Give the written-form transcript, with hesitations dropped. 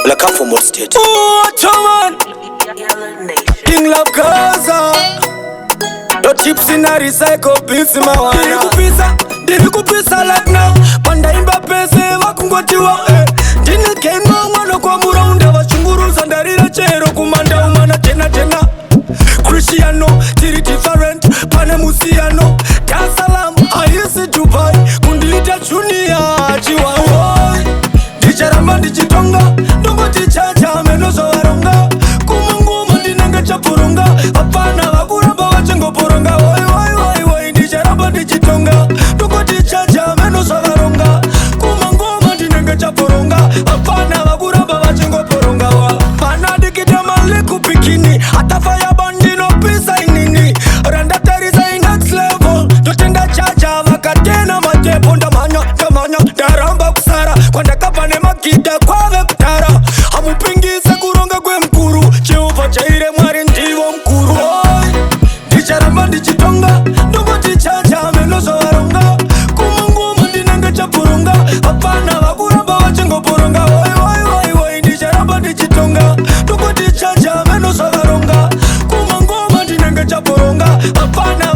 Like I'm from what state? Oh, man. King Love Gaza. No chips in a recycle beans in my wana. Diri kupisa like now. Panda imba pese wakungotiwa. Dini kengo mwana kwa muraunda. Wachunguru zandarira chero kumanda umana tena tena. Cristiano, tiri different. Pane musiano. Dar es Salaam, ayisi Dubai. Kundilita chunia, chihuahua. Dicharamba dichitonga. Ndongo tichacha, menozo waronga. Kumungu mandinanga chapuronga. Apana wakuramba wachengo poronga. Woi, dicharamba dichitonga. Ndongo tichacha, menozo waronga. Kumungu mandinanga chapuronga. Apana wakuramba wachengo poronga. Pana dikita mali kupikini. Atafaya bandino pisa inini. Randa terisa in next level. Totenda chacha wakatena mate. Ponda manya, daramba kusara. Kwanda kapane makida kwa veptara. Hamupingise kuronga kwe mkuru. Jehova chaire mwari ndiwo mkuru. Dicharamba dichitonga. Ndongo tichacha menozo waronga. Kumungu mandinanga chapuronga. Apana wakuramba wachengo poronga. Woi, dicharamba dichitonga. Ndongo tichacha menozo waronga. Kumungu mandinanga chapuronga. Apana